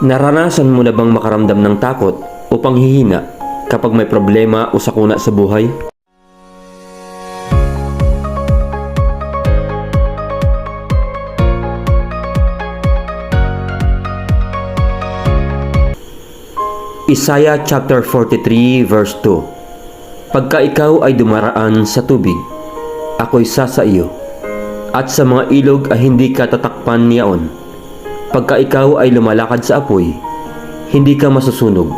Naranasan mo na bang makaramdam ng takot o panghihina kapag may problema o sakuna sa buhay? Isaiah chapter 43 verse 2. Pagka ikaw ay dumaraan sa tubig, ako'y sasa iyo, at sa mga ilog ay hindi ka tatakpan niyaon. Pagka ikaw ay lumalakad sa apoy, hindi ka masusunog,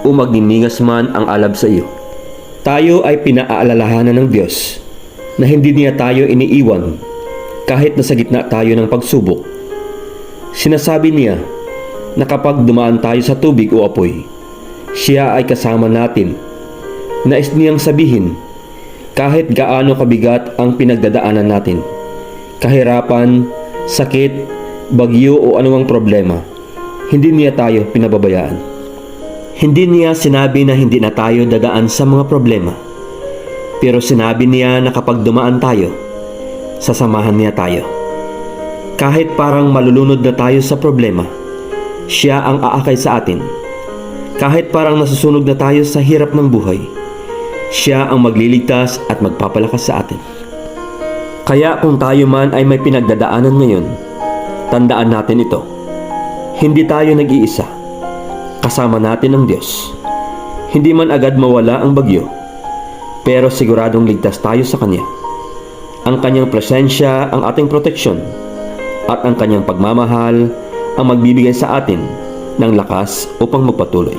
o magniningas man ang alab sa iyo. Tayo ay pinaalalahanan ng Diyos na hindi niya tayo iniiwan kahit nasa gitna tayo ng pagsubok. Sinasabi niya na kapag dumaan tayo sa tubig o apoy, siya ay kasama natin. Nais niyang sabihin, kahit gaano kabigat ang pinagdadaanan natin, kahirapan, sakit, bagyo o anumang problema, hindi niya tayo pinababayaan. Hindi niya sinabi na hindi na tayo dadaan sa mga problema, pero sinabi niya na kapag dumaan tayo, sasamahan niya tayo. Kahit parang malulunod na tayo sa problema, siya ang aakay sa atin. Kahit parang nasusunog na tayo sa hirap ng buhay, siya ang magliligtas at magpapalakas sa atin. Kaya kung tayo man ay may pinagdadaanan ngayon, tandaan natin ito. Hindi tayo nag-iisa. Kasama natin ang Diyos. Hindi man agad mawala ang bagyo, pero siguradong ligtas tayo sa Kanya. Ang Kanyang presensya ang ating proteksyon, at ang Kanyang pagmamahal ang magbibigay sa atin ng lakas upang magpatuloy.